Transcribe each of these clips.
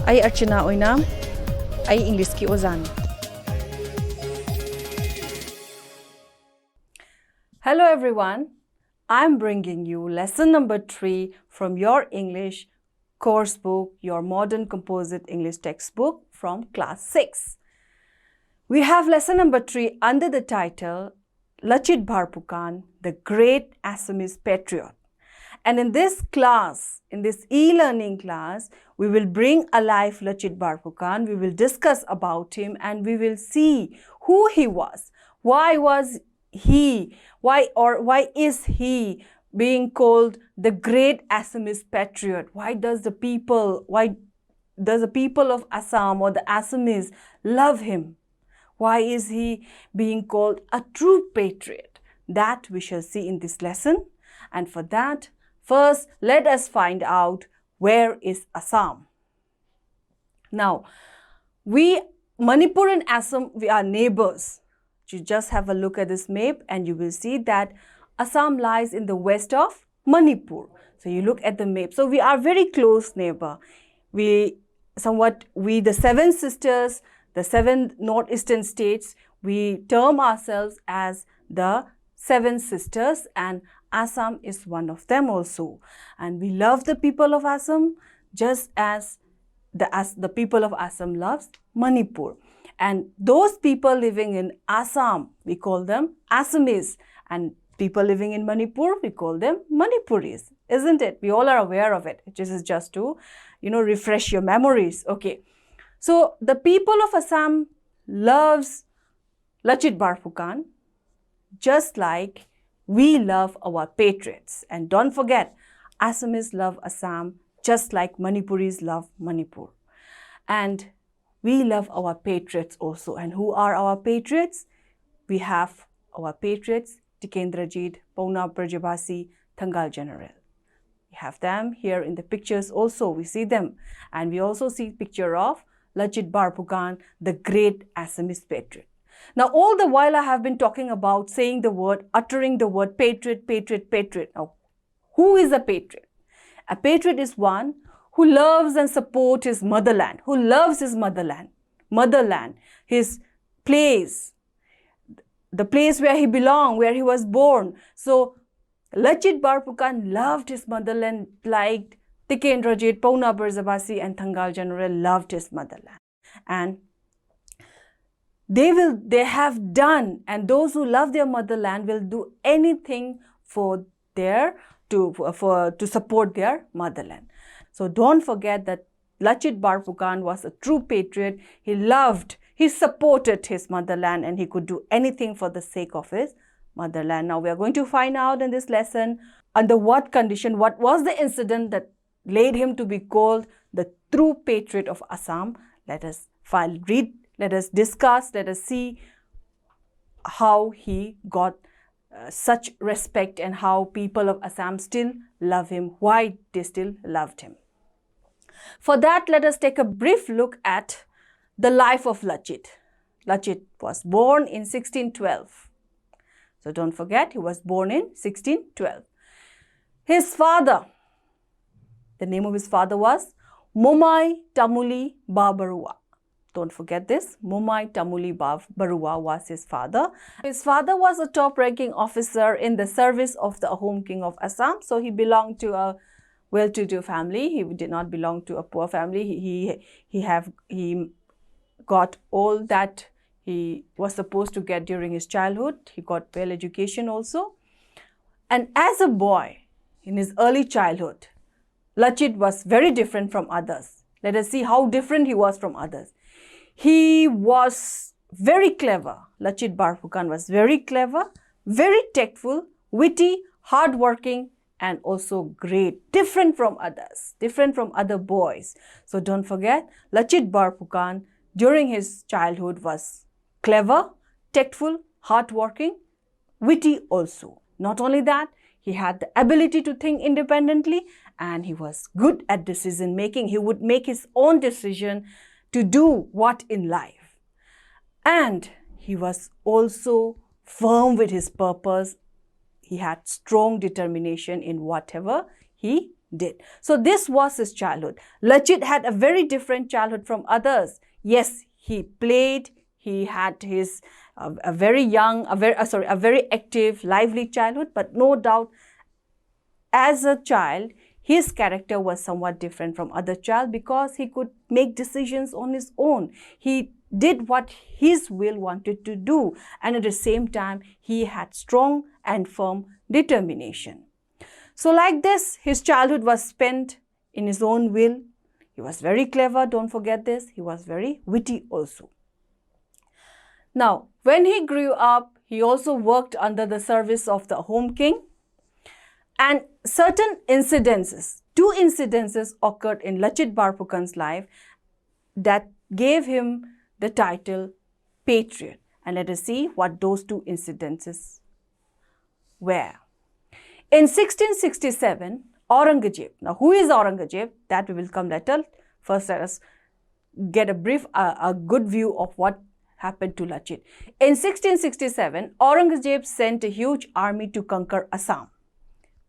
Ay Archana Oinam, ay English ki Ozan. Hello everyone, I'm bringing you lesson number 3 from your English course book, your Modern Composite English textbook from class 6. We have lesson number 3 under the title Lachit Barphukan, the Great Assamese Patriot. And in this class, in this e-learning class, we will bring alive Lachit Barphukan. We will discuss about him and we will see who he was. Why is he being called the Great Assamese Patriot? Why does the people of Assam or the Assamese love him? Why is he being called a true patriot? That we shall see in this lesson. And for that, first, let us find out where is Assam. Now, Manipur and Assam, we are neighbors. You just have a look at this map and you will see that Assam lies in the west of Manipur. So you look at the map. So we are very close neighbor. The 7 sisters, the 7 northeastern states, we term ourselves as the 7 sisters, and Assam is one of them also. And we love the people of Assam just as the people of Assam loves Manipur. And those people living in Assam, we call them Assamese. And people living in Manipur, we call them Manipuris, isn't it? We all are aware of it. This is just to, refresh your memories. Okay. So the people of Assam loves Lachit Barphukan just like we love our patriots. And don't forget, Assamese love Assam just like Manipuris love Manipur. And we love our patriots also. And who are our patriots? We have our patriots, Tikendrajit, Pauna Prajabasi, Thangal General. We have them here in the pictures also. We see them. And we also see picture of Lachit Barphukan, the great Assamese patriot. Now, all the while I have been talking about uttering the word patriot, patriot, patriot. Now, who is a patriot? A patriot is one who loves and supports his motherland, who loves his motherland, his place, the place where he belonged, where he was born. So, Lachit Barphukan loved his motherland like Tikendrajit, Pauna Prajabasi and Thangal General loved his motherland. And they have done, and those who love their motherland will do anything to support their motherland. So don't forget that Lachit Barphukan was a true patriot. He supported his motherland, and he could do anything for the sake of his motherland. Now we are going to find out in this lesson under what condition, what was the incident that led him to be called the true patriot of Assam. Let us discuss, let us see how he got such respect and how people of Assam still love him, why they still loved him. For that, let us take a brief look at the life of Lachit. Lachit was born in 1612. So don't forget, he was born in 1612. His father, the name of his father was Momai Tamuli Babarua. Don't forget this, Momai Tamuli Barua was his father. His father was a top-ranking officer in the service of the Ahom king of Assam. So he belonged to a well-to-do family. He did not belong to a poor family. He got all that he was supposed to get during his childhood. He got well education also. And as a boy, in his early childhood, Lachit was very different from others. Let us see how different he was from others. He was very clever. Lachit Barphukan was very clever, very tactful, witty, hardworking, and also great, different from others, different from other boys. So don't forget, Lachit Barphukan during his childhood was clever, tactful, hardworking, witty also. Not only that, he had the ability to think independently and he was good at decision making. He would make his own decision to do what in life. And he was also firm with his purpose. He had strong determination in whatever he did. So this was his childhood. Lachit had a very different childhood from others. Yes, he played, he had his a very young, a very active, lively childhood, but no doubt as a child, his character was somewhat different from other child because he could make decisions on his own. He did what his will wanted to do, and at the same time, he had strong and firm determination. So like this, his childhood was spent in his own will. He was very clever, don't forget this. He was very witty also. Now, when he grew up, he also worked under the service of the home king. And certain incidences, 2 incidences occurred in Lachit Barphukan's life that gave him the title Patriot. And let us see what those 2 incidences were. In 1667, Aurangzeb. Now, who is Aurangzeb? That we will come later. First, let us get a good view of what happened to Lachit. In 1667, Aurangzeb sent a huge army to conquer Assam,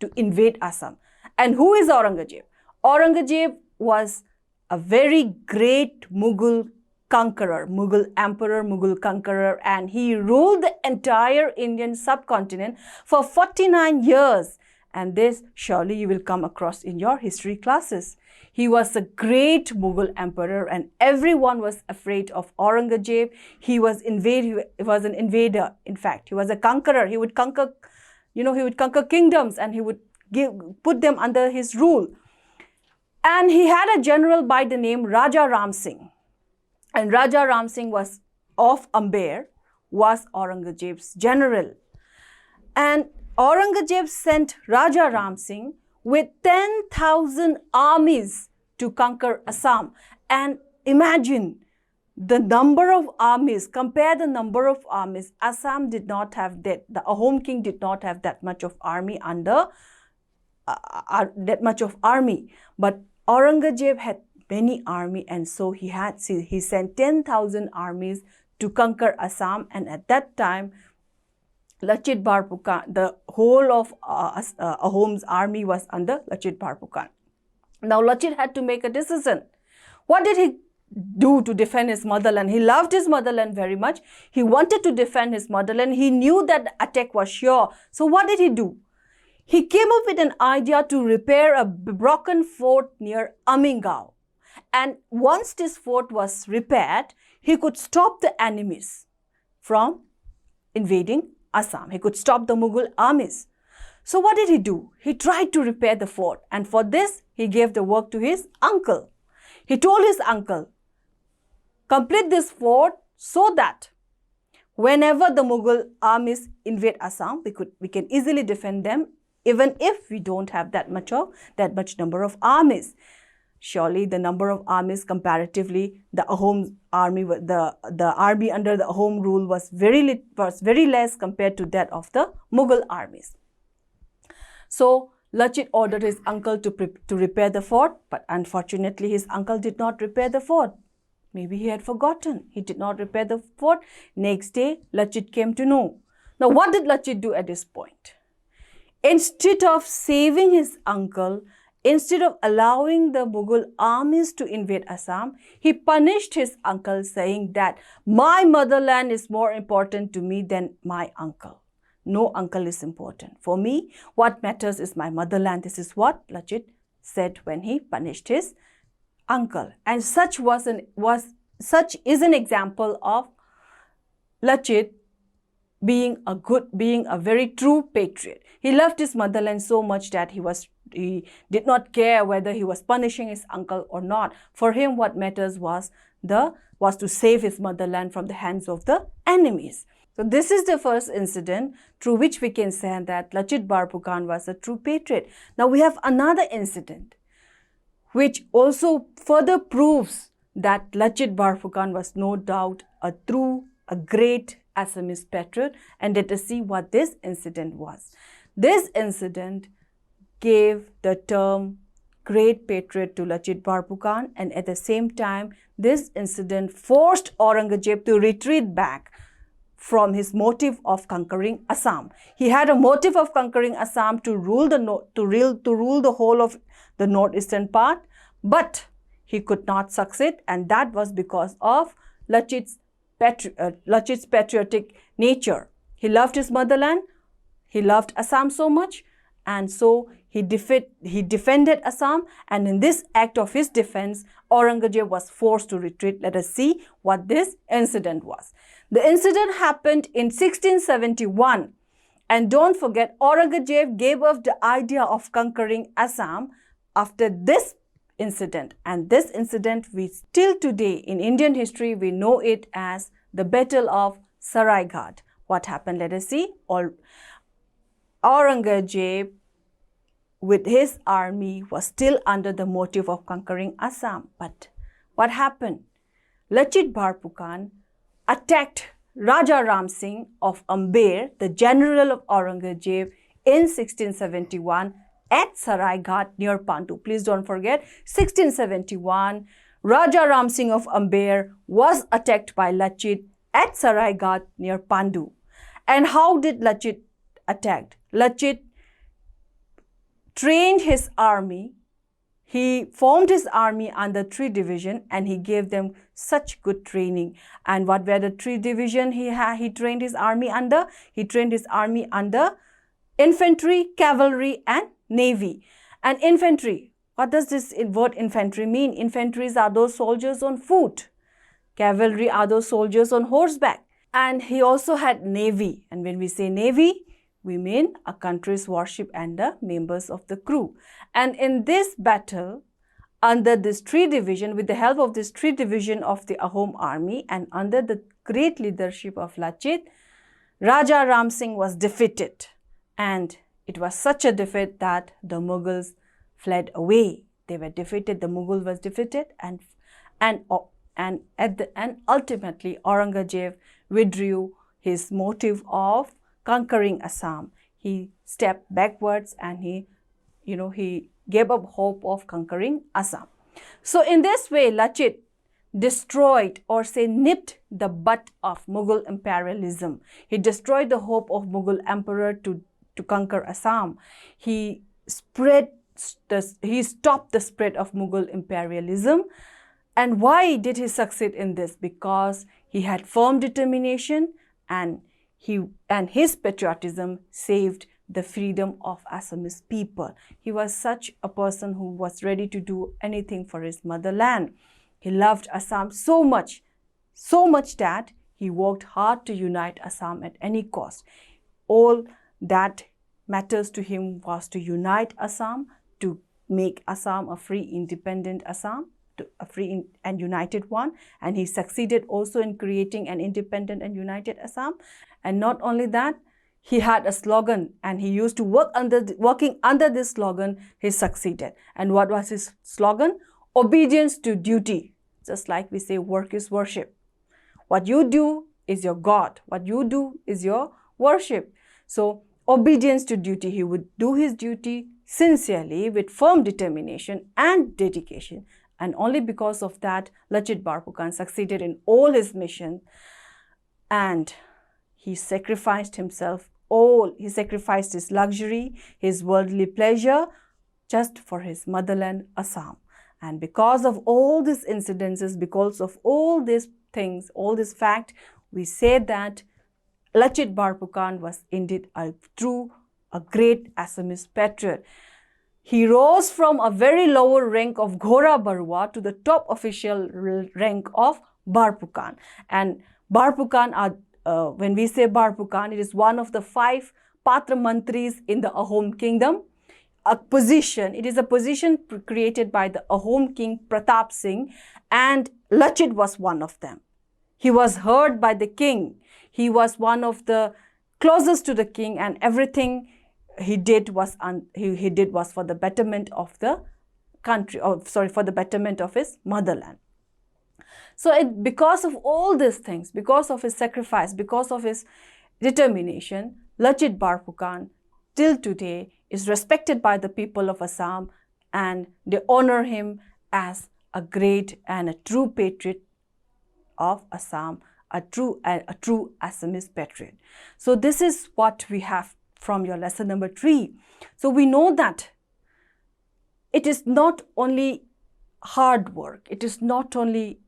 to invade Assam. And who is Aurangzeb? Aurangzeb was a very great Mughal conqueror, Mughal emperor, Mughal conqueror, and he ruled the entire Indian subcontinent for 49 years. And this surely you will come across in your history classes. He was a great Mughal emperor and everyone was afraid of Aurangzeb. He was an invader. In fact, he was a conqueror. He would conquer, he would conquer kingdoms and he would put them under his rule. And he had a general by the name Raja Ram Singh. And Raja Ram Singh was of Amber, was Aurangzeb's general. And Aurangzeb sent Raja Ram Singh with 10,000 armies to conquer Assam. And imagine the number of armies, compare the number of armies. Assam did not have that, the home king did not have that much of army under, But Aurangzeb had many army, and so he sent 10,000 armies to conquer Assam. And at that time, Lachit Barphukan, the whole of Ahom's army was under Lachit Barphukan. Now Lachit had to make a decision. What did he do to defend his motherland? He loved his motherland very much. He wanted to defend his motherland. He knew that the attack was sure. So what did he do? He came up with an idea to repair a broken fort near Amingao. And once this fort was repaired, he could stop the enemies from invading Assam. He could stop the Mughal armies. So what did he do? He tried to repair the fort, and for this he gave the work to his uncle. He told his uncle, complete this fort so that whenever the Mughal armies invade Assam, we can easily defend them, even if we don't have that much number of armies. Surely the number of armies comparatively, the Ahom army, the army under the Ahom rule was very less compared to that of the Mughal armies. So Lachit ordered his uncle to repair the fort, but unfortunately his uncle did not repair the fort. Maybe he had forgotten. He did not repair the fort. Next day, Lachit came to know. Now what did Lachit do at this point? Instead of saving his uncle, instead of allowing the Mughal armies to invade Assam, he punished his uncle, saying that my motherland is more important to me than my uncle. No uncle is important. For me, what matters is my motherland. This is what Lachit said when he punished his uncle. And such is an example of Lachit being a very true patriot. He loved his motherland so much that he did not care whether he was punishing his uncle or not. For him, what matters was to save his motherland from the hands of the enemies. So this is the first incident through which we can say that Lachit Barphukan was a true patriot. Now we have another incident which also further proves that Lachit Barphukan was no doubt a great Assamese patriot, and let us see what this incident was. This incident gave the term great patriot to Lachit Barphukan, and at the same time this incident forced Aurangzeb to retreat back from his motive of conquering Assam. He had a motive of conquering Assam to rule the whole of the northeastern part, but he could not succeed, and that was because of Lachit's patriotic nature. He loved his motherland, he loved Assam so much, and so he defended Assam, and in this act of his defense, Aurangzeb was forced to retreat. Let us see what this incident was. The incident happened in 1671, and don't forget, Aurangzeb gave up the idea of conquering Assam after this incident, and this incident, we still today in Indian history, we know it as the Battle of Sarai God. What happened? Let us see. Aurangzeb with his army was still under the motive of conquering Assam. But what happened? Lachit Barphukan attacked Raja Ram Singh of Amber, the general of Aurangzeb, in 1671 at Sarai God near Pandu. Please don't forget, 1671, Raja Ram Singh of Amber was attacked by Lachit at Sarai God near Pandu. And how did Lachit attack? Lachit trained his army. He formed his army under 3 divisions, and he gave them such good training. And what were the 3 divisions he trained his army under? He trained his army under infantry, cavalry, and navy. And infantry, what does this word infantry mean? Infantries are those soldiers on foot. Cavalry are those soldiers on horseback. And he also had navy. And when we say navy, we mean a country's warship and the members of the crew. And in this battle, under this 3 division, with the help of this 3 division of the Ahom army and under the great leadership of Lachit, Raja Ram Singh was defeated. And it was such a defeat that the Mughals fled away. They were defeated, the Mughal was defeated, and ultimately Aurangzeb withdrew his motive of conquering Assam. He stepped backwards and he gave up hope of conquering Assam. So in this way, Lachit destroyed, or say nipped the butt of Mughal imperialism. He destroyed the hope of Mughal emperor to conquer Assam. He stopped the spread of Mughal imperialism. And why did he succeed in this? Because he had firm determination, and his patriotism saved the freedom of Assamese people. He was such a person who was ready to do anything for his motherland. He loved Assam so much that he worked hard to unite Assam at any cost. All that matters to him was to unite Assam, to make Assam a free, independent Assam, a free and united one. And he succeeded also in creating an independent and united Assam. And not only that, he had a slogan, and he used to working under this slogan, he succeeded. And what was his slogan? Obedience to duty. Just like we say, work is worship. What you do is your God. What you do is your worship. So obedience to duty. He would do his duty sincerely with firm determination and dedication. And only because of that, Lachit Barphukan succeeded in all his mission. And he sacrificed himself he sacrificed his luxury, his worldly pleasure, just for his motherland, Assam. And because of all these incidences, because of all these things, all this fact, we say that Lachit Barphukan was indeed a great Assamese patriot. He rose from a very lower rank of Ghora Barua to the top official rank of Barphukan. And Barphukan when we say Barphukan, it is one of the 5 Patra Mantris in the Ahom kingdom. It is a position created by the Ahom king Pratap Singh, and Lachit was one of them. He was heard by the king. He was one of the closest to the king, and everything he did was for the betterment of the country, for the betterment of his motherland. So because of all these things, because of his sacrifice, because of his determination, Lachit Barphukan till today is respected by the people of Assam, and they honor him as a great and a true patriot of Assam, a true Assamese patriot. So this is what we have from your lesson number 3. So we know that it is not only hard work, it is not only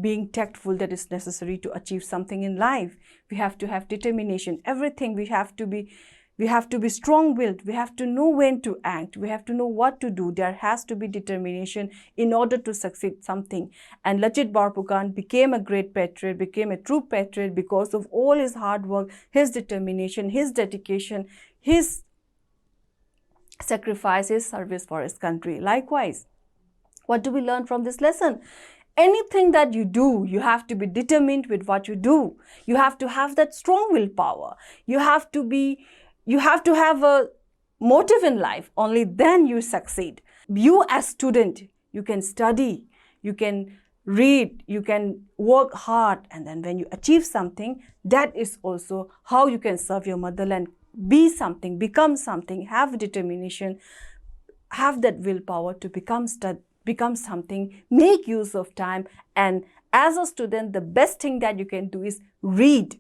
being tactful that is necessary to achieve something in life. We have to have determination. Everything we have to be strong-willed. We have to know when to act. We have to know what to do. There has to be determination in order to succeed something. And Lachit Barphukan became a great patriot, became a true patriot because of all his hard work, his determination, his dedication, his sacrifice, his service for his country. Likewise, what do we learn from this lesson? Anything that you do, you have to be determined with what you do. You have to have that strong willpower. You have to have a motive in life. Only then you succeed. You as student, you can study, you can read, you can work hard, and then when you achieve something, that is also how you can serve your motherland. Be something, become something, have determination, have that willpower to become something, make use of time. And as a student, the best thing that you can do is read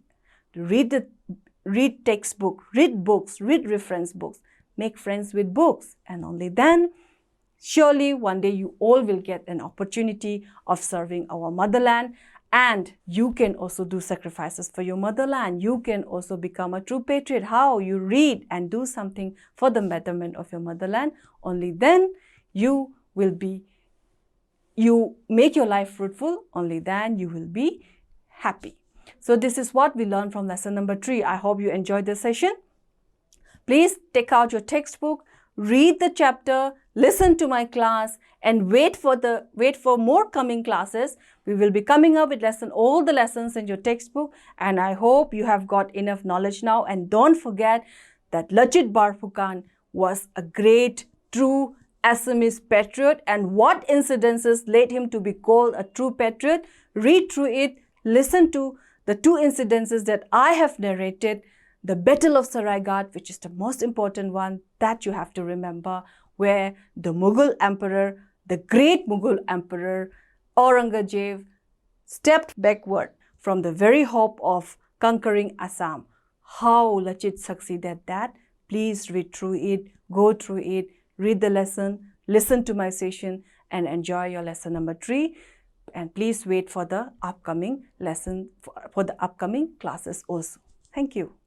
textbook, read books, read reference books, make friends with books, and only then surely one day you all will get an opportunity of serving our motherland. And you can also do sacrifices for your motherland. You can also become a true patriot. How? You read and do something for the betterment of your motherland. Only then you make your life fruitful. Only then you will be happy. So this is what we learned from lesson number 3. I hope you enjoyed this session. Please take out your textbook, read the chapter, listen to my class, and wait for more coming classes. We will be coming up with all the lessons in your textbook, and I hope you have got enough knowledge now. And don't forget that Lachit Barphukan was a great, true Assamese patriot, and what incidences led him to be called a true patriot. Read through it, listen to the 2 incidences that I have narrated. The Battle of Sarai God, which is the most important one that you have to remember, where the Mughal emperor, the great Mughal emperor Aurangzeb, stepped backward from the very hope of conquering Assam. How Lachit succeeded that? Please read through it, go through it, read the lesson, listen to my session, and enjoy your lesson number 3. And please wait for the upcoming lesson, for the upcoming classes also. Thank you.